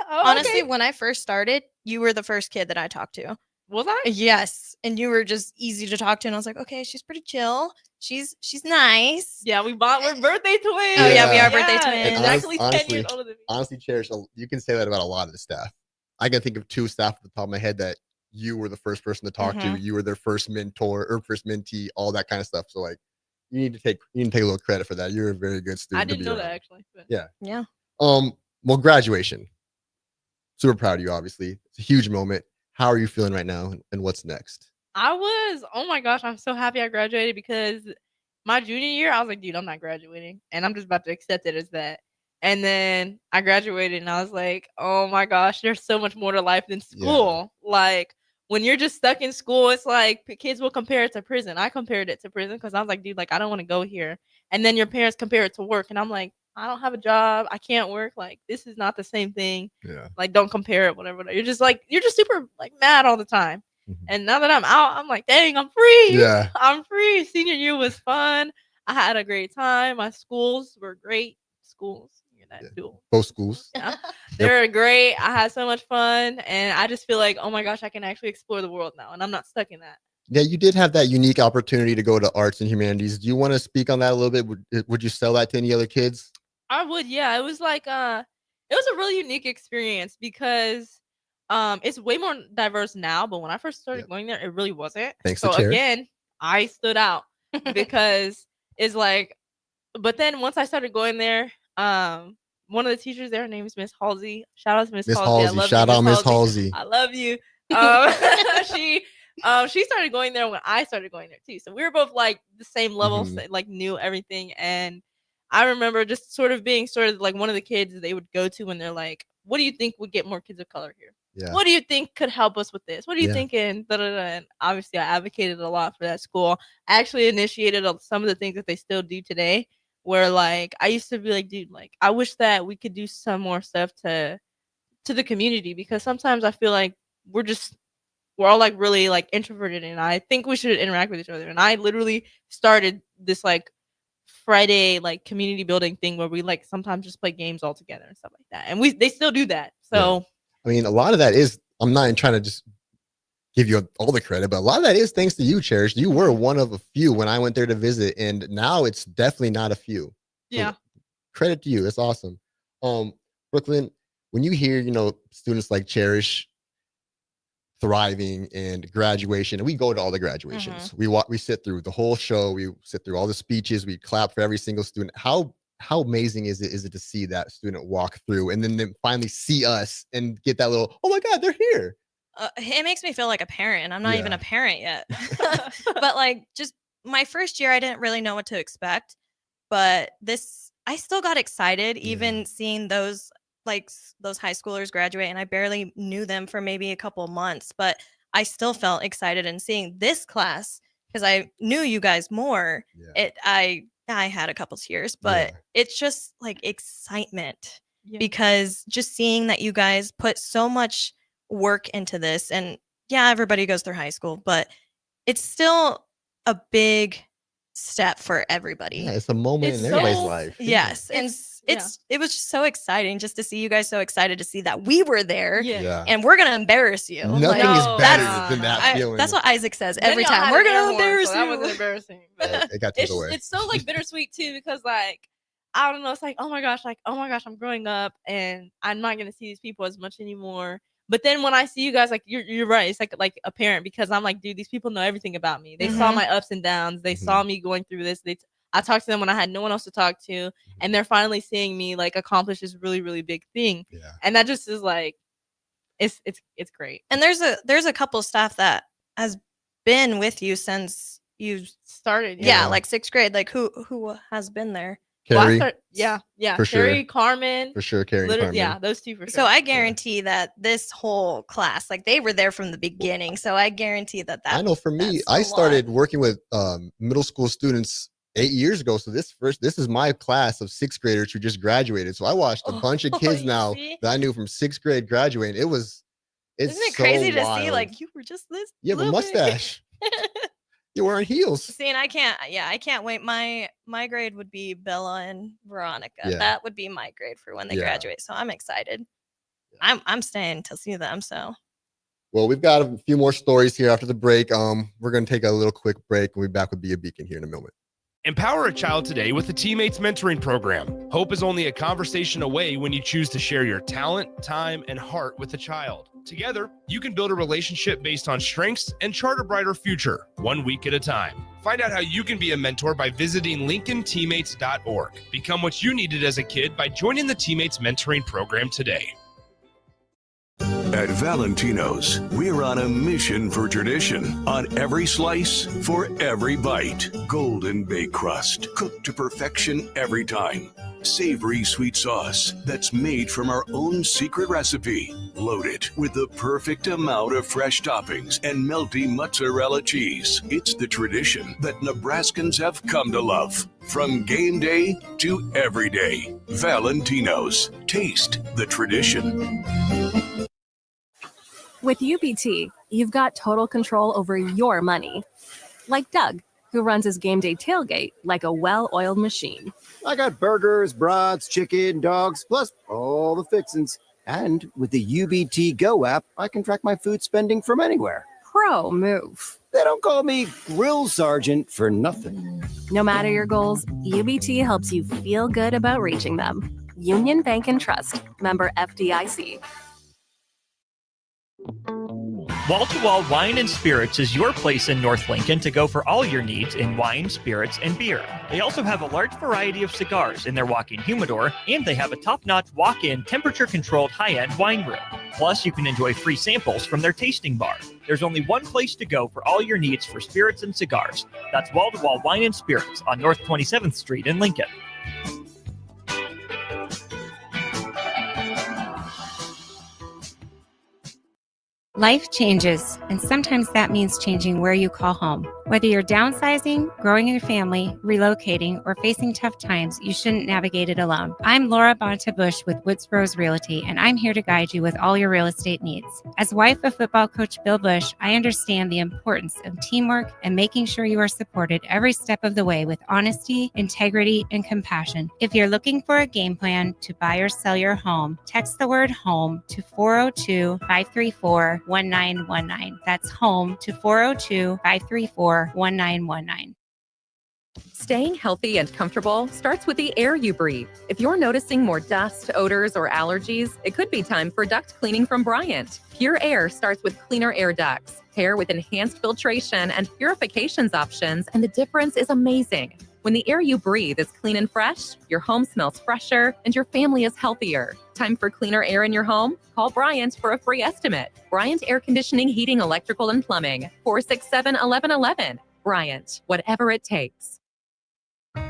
honestly, when I first started, you were the first kid that I talked to. Was I? Yes, and you were just easy to talk to, and I was like, okay, she's pretty chill. She's nice. Yeah, we're birthday twins. Oh yeah, we are birthday twins. Exactly 10 years older than me. Honestly, Cherish, you can say that about a lot of the staff. I can think of two staff at the top of my head that you were the first person to talk to. You were their first mentor or first mentee, all that kind of stuff. So like, you need to take a little credit for that. You're a very good student. I didn't know that actually. But. Yeah. Well, graduation. Super proud of you. Obviously, it's a huge moment. How are you feeling right now, and what's next? Oh my gosh, I'm so happy I graduated because my junior year, I was like, dude, I'm not graduating, and I'm just about to accept it as that. And then I graduated and I was like, oh my gosh, there's so much more to life than school. Yeah. Like when you're just stuck in school, it's like kids will compare it to prison. I compared it to prison because I was like, dude, like I don't want to go here. And then your parents compare it to work. And I'm like, I don't have a job. I can't work. Like this is not the same thing. Yeah. Like don't compare it, whatever. You're just super like mad all the time. And now that I'm out, I'm like, dang, I'm free. Yeah. I'm free. Senior year was fun. I had a great time. My schools were great schools. Both schools. Yeah. They were great. I had so much fun. And I just feel like, oh my gosh, I can actually explore the world now. And I'm not stuck in that. Yeah, you did have that unique opportunity to go to arts and humanities. Do you want to speak on that a little bit? Would you sell that to any other kids? I would, yeah. It was like it was a really unique experience because it's way more diverse now, but when I first started going there, it really wasn't. Thanks so to Cherry. Again, I stood out because it's like, but then once I started going there, one of the teachers there, her name is Miss Halsey. Shout out to Miss Halsey. I love Shout out Miss Halsey. I love you. She started going there when I started going there too. So we were both like the same level, like knew everything. And I remember just sort of being like one of the kids they would go to when they're like, what do you think would get more kids of color here? Yeah. What do you think could help us with this? What do you think? And obviously I advocated a lot for that school. I actually initiated some of the things that they still do today. Where like I used to be like, dude, like I wish that we could do some more stuff to the community because sometimes I feel like we're all like really like introverted and I think we should interact with each other. And I literally started this like Friday like community building thing where we like sometimes just play games all together and stuff like that. And they still do that. So I mean, a lot of that is, I'm not even trying to just give you all the credit, but a lot of that is thanks to you, Cherish. You were one of a few when I went there to visit, and now it's definitely not a few. yeah. So credit to you. That's awesome. Brooklyn, when you hear, students like Cherish thriving and graduation, and we go to all the graduations, we sit through the whole show, we sit through all the speeches, we clap for every single student. How amazing is it to see that student walk through and then they finally see us and get that little, oh my God, they're here. It makes me feel like a parent. I'm not even a parent yet. But like just my first year, I didn't really know what to expect. But I still got excited even seeing those high schoolers graduate, and I barely knew them for maybe a couple months, but I still felt excited. And seeing this class, because I knew you guys more, I had a couple tears, but it's just like excitement because just seeing that you guys put so much work into this, and everybody goes through high school, but it's still a big step for everybody. Yeah, it's a moment in everybody's life. Yes. And it was just so exciting just to see you guys so excited to see that we were there. And we're gonna embarrass you. Nothing is better than that feeling. That's what Isaac says every time. We're gonna embarrass you. That wasn't embarrassing. It got taken away. It's so like bittersweet too, because like I don't know, it's like, oh my gosh, I'm growing up and I'm not gonna see these people as much anymore. But then when I see you guys, like you're right, it's like a parent, because I'm like, dude, these people know everything about me. They saw my ups and downs. They saw me going through this. I talked to them when I had no one else to talk to, and they're finally seeing me like accomplish this really, really big thing. And that just is like, it's great. And there's a couple staff that has been with you since you started. Like 6th grade. Like who has been there? Carrie. For Carrie, sure. Carmen. For sure, Carrie and Carmen. Yeah, those two for sure. So I guarantee that this whole class, like they were there from the beginning. So I guarantee that I know for me, I started working with middle school students 8 years ago. So this is my class of 6th graders who just graduated. So I watched a bunch of kids now that I knew from 6th grade graduating. Isn't it crazy to see? Like you were just this. You have a mustache. You're wearing heels. See, and I can't wait. My grade would be Bella and Veronica. Yeah. That would be my grade for when they graduate. So I'm excited. I'm staying to see them. So. Well, we've got a few more stories here after the break. We're going to take a little quick break. We'll be back with Be a Beacon here in a moment. Empower a child today with the Teammates Mentoring Program. Hope is only a conversation away when you choose to share your talent, time, and heart with a child. Together, you can build a relationship based on strengths and chart a brighter future, 1 week at a time. Find out how you can be a mentor by visiting LincolnTeammates.org. Become what you needed as a kid by joining the Teammates Mentoring Program today. At Valentino's, we're on a mission for tradition. On every slice, for every bite. Golden baked crust, cooked to perfection every time. Savory sweet sauce that's made from our own secret recipe. Loaded with the perfect amount of fresh toppings and melty mozzarella cheese. It's the tradition that Nebraskans have come to love. From game day to every day. Valentino's. Taste the tradition. With UBT, you've got total control over your money. Like Doug, who runs his game day tailgate like a well-oiled machine. I got burgers, brats, chicken, dogs, plus all the fixins. And with the UBT Go app, I can track my food spending from anywhere. Pro move. They don't call me Grill Sergeant for nothing. No matter your goals, UBT helps you feel good about reaching them. Union Bank and Trust. Member FDIC. Wall to Wall Wine and Spirits is your place in North Lincoln to go for all your needs in wine, spirits, and beer. They also have a large variety of cigars in their walk-in humidor, and they have a top-notch walk-in temperature-controlled high-end wine room. Plus, you can enjoy free samples from their tasting bar. There's only one place to go for all your needs for spirits and cigars. That's Wall to Wall Wine and Spirits on North 27th Street in Lincoln. Life changes, and sometimes that means changing where you call home. Whether you're downsizing, growing your family, relocating, or facing tough times, you shouldn't navigate it alone. I'm Laura Bonta-Bush with Woods Rose Realty, and I'm here to guide you with all your real estate needs. As wife of football coach Bill Bush, I understand the importance of teamwork and making sure you are supported every step of the way with honesty, integrity, and compassion. If you're looking for a game plan to buy or sell your home, text the word HOME to 402-534-1919. That's HOME to 402-534-1919. Staying healthy and comfortable starts with the air you breathe. If you're noticing more dust, odors, or allergies, it could be time for duct cleaning from Bryant. Pure Air starts with cleaner air ducts, pair with enhanced filtration and purifications options, and the difference is amazing. When the air you breathe is clean and fresh, your home smells fresher and your family is healthier. Time for cleaner air in your home? Call Bryant for a free estimate. Bryant Air Conditioning, Heating, Electrical, and Plumbing. 467-1111. Bryant, whatever it takes.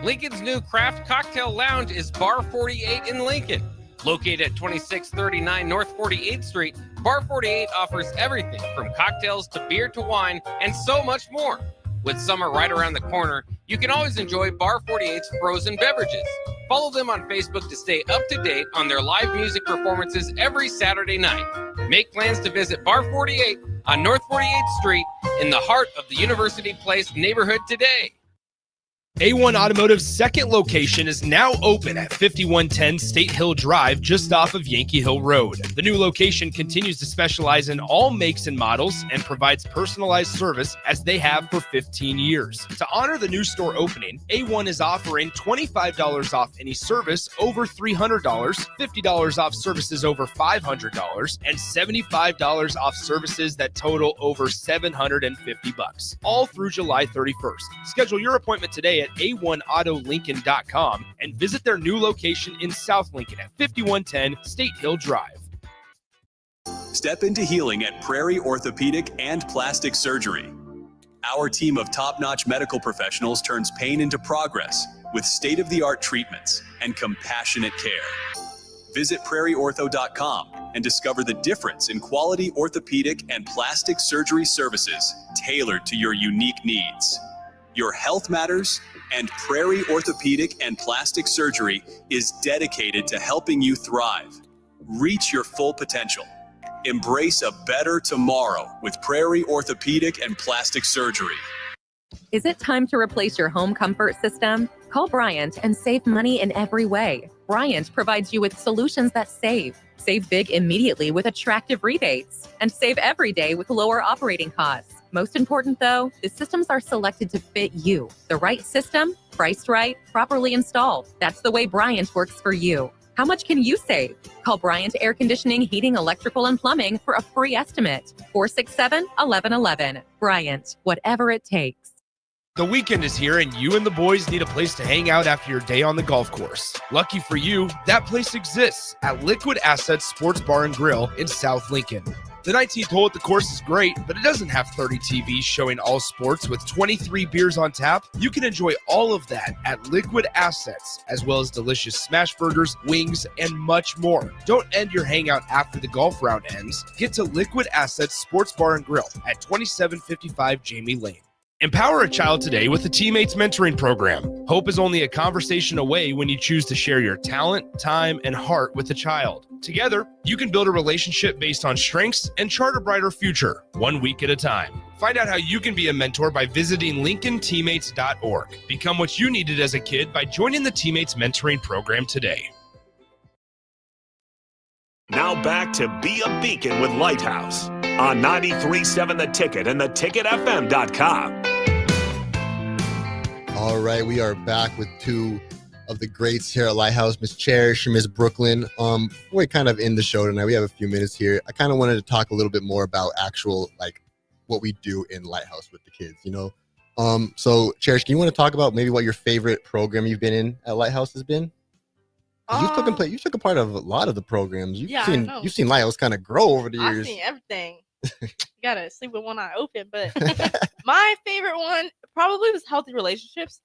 Lincoln's new craft cocktail lounge is Bar 48 in Lincoln. Located at 2639 North 48th Street, Bar 48 offers everything from cocktails to beer to wine and so much more. With summer right around the corner, you can always enjoy Bar 48's frozen beverages. Follow them on Facebook to stay up to date on their live music performances every Saturday night. Make plans to visit Bar 48 on North 48th Street in the heart of the University Place neighborhood today. A1 Automotive's second location is now open at 5110 State Hill Drive, just off of Yankee Hill Road. The new location continues to specialize in all makes and models and provides personalized service as they have for 15 years. To honor the new store opening, A1 is offering $25 off any service over $300, $50 off services over $500, and $75 off services that total over $750, all through July 31st. Schedule your appointment today at a1autolincoln.com and visit their new location in South Lincoln at 5110 State Hill Drive. Step into healing at Prairie Orthopedic and Plastic Surgery. Our team of top-notch medical professionals turns pain into progress with state-of-the-art treatments and compassionate care. Visit prairieortho.com and discover the difference in quality orthopedic and plastic surgery services tailored to your unique needs. Your health matters, and Prairie Orthopedic and Plastic Surgery is dedicated to helping you thrive. Reach your full potential. Embrace a better tomorrow with Prairie Orthopedic and Plastic Surgery. Is it time to replace your home comfort system? Call Bryant and save money in every way. Bryant provides you with solutions that save. Save big immediately with attractive rebates, and save every day with lower operating costs. Most important though, the systems are selected to fit you. The right system, priced right, properly installed. That's the way Bryant works for you. How much can you save? Call Bryant Air Conditioning, Heating, Electrical, and Plumbing for a free estimate. 467-1111. Bryant, whatever it takes. The weekend is here and you and the boys need a place to hang out after your day on the golf course. Lucky for you, that place exists at Liquid Assets Sports Bar and Grill in South Lincoln. The 19th hole at the course is great, but it doesn't have 30 TVs showing all sports with 23 beers on tap. You can enjoy all of that at Liquid Assets, as well as delicious smash burgers, wings, and much more. Don't end your hangout after the golf round ends. Get to Liquid Assets Sports Bar and Grill at 2755 Jamie Lane. Empower a child today with the Teammates Mentoring Program. Hope is only a conversation away when you choose to share your talent, time, and heart with the child. Together, you can build a relationship based on strengths and chart a brighter future, 1 week at a time. Find out how you can be a mentor by visiting LincolnTeammates.org. Become what you needed as a kid by joining the Teammates Mentoring Program today. Now back to Be a Beacon with Lighthouse on 93.7 The Ticket and theticketfm.com. All right, we are back with two of the greats here at Lighthouse, Miss Cherish and Miss Brooklyn. We're kind of in the show tonight. We have a few minutes here. I kind of wanted to talk a little bit more about actual, like, what we do in Lighthouse with the kids, you know? So Cherish, can you want to talk about maybe what your favorite program you've been in at Lighthouse has been? You took a part of a lot of the programs. You've seen Lighthouse kind of grow over the years. I've seen everything. You gotta sleep with one eye open, but my favorite one probably was Healthy Relationships.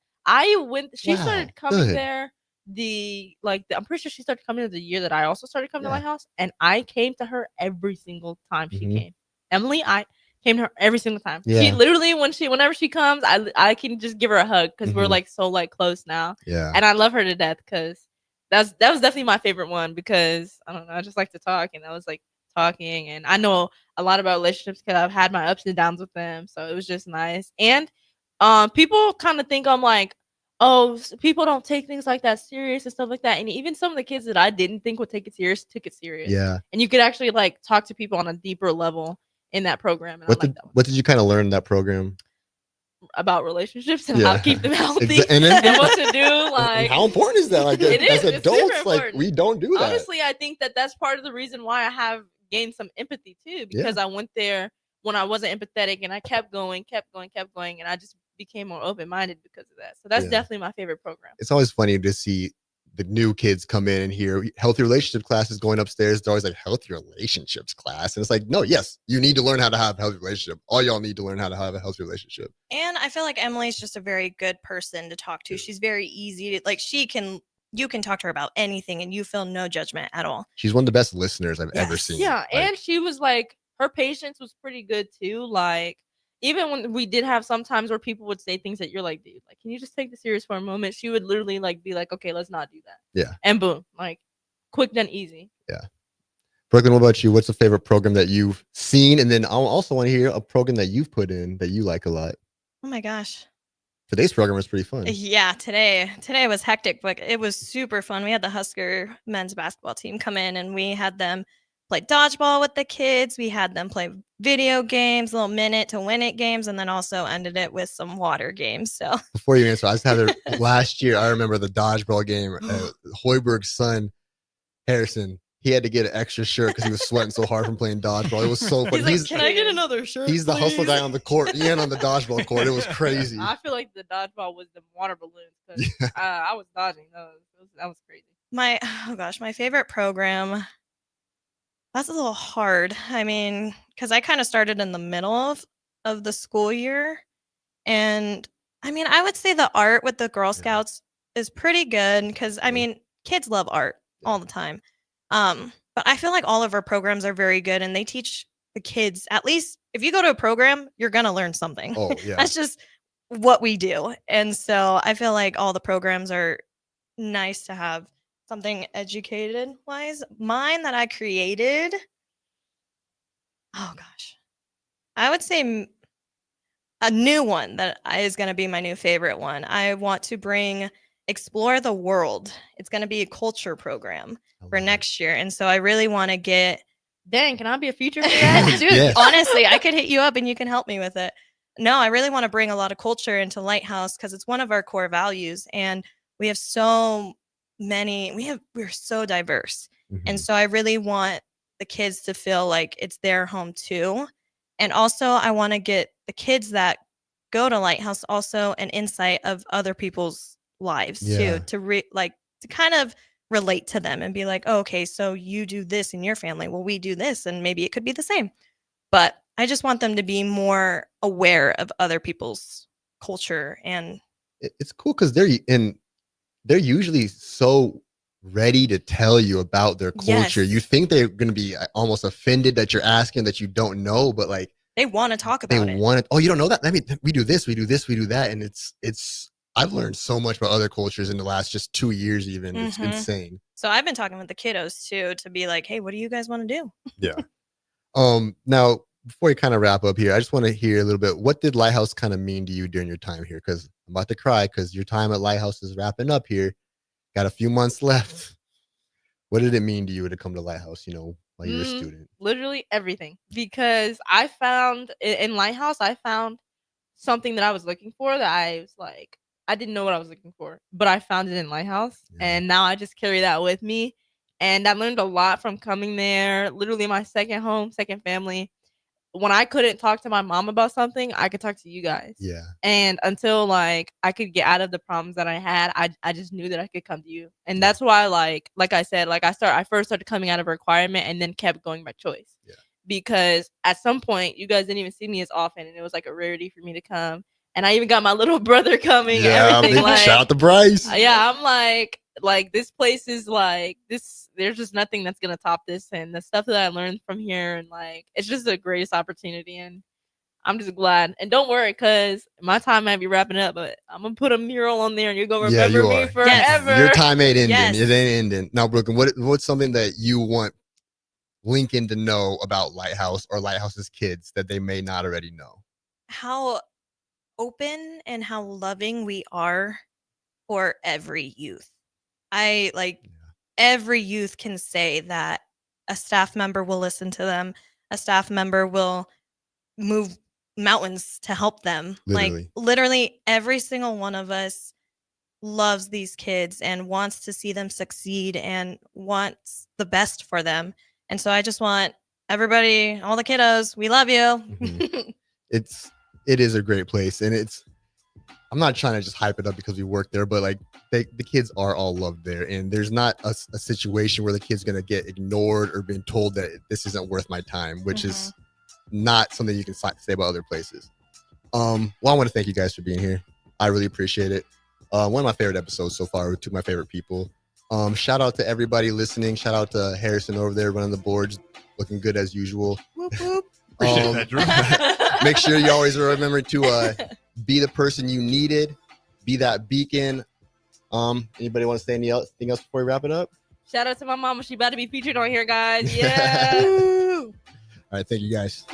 She started coming there I'm pretty sure she started coming the year that I also started coming to Lighthouse, and I came to her every single time she came. Emily, I came to her every single time. Yeah. She literally whenever she comes, I can just give her a hug because we're Mhm. like so like close now. Yeah. And I love her to death because that was definitely my favorite one because I don't know, I just like to talk and I was like talking and I know a lot about relationships because I've had my ups and downs with them. So it was just nice. And people kind of think I'm like, oh, people don't take things like that serious and stuff like that. And even some of the kids that I didn't think would take it serious took it serious. Yeah. And you could actually like talk to people on a deeper level in that program. And I like What did you kind of learn in that program? about relationships and how to keep them healthy And then and what to do. Like, and how important is that? Like it as is. It's super adults, like important. we don't do that. Honestly, I think that that's part of the reason why I have gained some empathy too, because I went there when I wasn't empathetic and I kept going, and I just became more open minded because of that. So that's Yeah. definitely my favorite program. It's always funny to see the new kids come in and hear healthy relationship classes going upstairs. They're always like healthy relationships class. And it's like, no, yes, you need to learn how to have a healthy relationship. All y'all need to learn how to have a healthy relationship. And I feel like Emily's just a very good person to talk to. She's very easy to like. You can talk to her about anything, and you feel no judgment at all. She's one of the best listeners I've ever seen. Yeah, and she was like, her patience was pretty good too. Like, even when we did have some times where people would say things that you're like, dude, like, can you just take this serious for a moment? She would literally like be like, okay, let's not do that. Yeah. And boom, like, quick done easy. Yeah. Brooklyn, what about you? What's the favorite program that you've seen? And then I also want to hear a program that you've put in that you like a lot. Oh my gosh. Today's program was pretty fun. Yeah, today was hectic, but it was super fun. We had the Husker men's basketball team come in and we had them play dodgeball with the kids. We had them play video games, little minute to win it games, and then also ended it with some water games. So Before you answer, I just had it last year. I remember the dodgeball game. Hoiberg's son, Harrison, he had to get an extra shirt because he was sweating so hard from playing dodgeball. It was so fun. He's like, can I get another shirt? He's the hustle please?" guy on the court and on the dodgeball court. It was crazy. I feel like the dodgeball was the water balloons because I was dodging those. That was crazy. My favorite program. That's a little hard. I mean, because I kind of started in the middle of the school year. And I mean, I would say the art with the Girl Scouts is pretty good because I mean, kids love art all the time. But I feel like all of our programs are very good and they teach the kids, at least if you go to a program, you're going to learn something. Oh, yeah. That's just what we do. And so I feel like all the programs are nice to have something educated wise. Mine that I created, oh gosh, I would say a new one that is going to be my new favorite one. I want to explore the world. It's going to be a culture program for next year. And so I really want to get. Dang, can I be a feature for that? Dude, Yes. honestly, I could hit you up and you can help me with it. No, I really want to bring a lot of culture into Lighthouse because it's one of our core values. And we have so many, we're so diverse. And so I really want the kids to feel like it's their home too. And also I want to get the kids that go to Lighthouse also an insight of other people's lives Yeah. too, to kind of relate to them and be like, oh, okay, so you do this in your family. Well, we do this and maybe it could be the same. But I just want them to be more aware of other people's culture. And It's cool because they're usually so ready to tell you about their culture. Yes. You think they're going to be almost offended that you're asking that you don't know, but like they want to talk they about it. want it. Oh, you don't know that? I mean, we do this, we do this, we do that. And it's I've learned so much about other cultures in the last just 2 years even. It's Mhm. insane. So I've been talking with the kiddos too to be like, hey, what do you guys want to do? Yeah. Now, before we kind of wrap up here, I just want to hear a little bit. What did Lighthouse kind of mean to you during your time here? Because I'm about to cry because your time at Lighthouse is wrapping up here. Got a few months left. What did it mean to you to come to Lighthouse, while you were a student? Literally everything. Because I found in Lighthouse, I found something that I was looking for that I was like, I didn't know what I was looking for, but I found it in Lighthouse. And now I just carry that with me. And I learned a lot from coming there. Literally my second home, second family. When I couldn't talk to my mom about something, I could talk to you guys. Yeah. And until like I could get out of the problems that I had, I just knew that I could come to you. And that's why like I said, like I first started coming out of a requirement and then kept going by choice. Yeah. Because at some point you guys didn't even see me as often and it was like a rarity for me to come. and I even got my little brother coming. Yeah, everything. Like, shout out to Bryce. Yeah, I'm like this place is like this. There's just nothing that's gonna top this, and the stuff that I learned from here, and like it's just the greatest opportunity, and I'm just glad. And don't worry, cause my time might be wrapping up, but I'm gonna put a mural on there, and you're gonna remember me forever. Your time ain't ending. Yes. It ain't ending. Now, Brooklyn, what's something that you want Lincoln to know about Lighthouse or Lighthouse's kids that they may not already know? How open and how loving we are for every youth. Every youth can say that a staff member will listen to them. A staff member will move mountains to help them. Literally every single one of us loves these kids and wants to see them succeed and wants the best for them. And so I just want everybody, all the kiddos, we love you. Mm-hmm. It is a great place, and I'm not trying to just hype it up because we work there, but like the kids are all loved there, and there's not a situation where the kid's gonna get ignored or been told that this isn't worth my time, which is not something you can say about other places. Well, I want to thank you guys for being here. I really appreciate it. One of my favorite episodes so far with two of my favorite people. Shout out to everybody listening. Shout out to Harrison over there running the boards, looking good as usual. Whoop, whoop. Appreciate that, Drew. Make sure you always remember to be the person you needed, be that beacon. Anybody want to say anything else before we wrap it up? Shout out to my mama. She about to be featured on here, guys. Yeah. All right, thank you guys.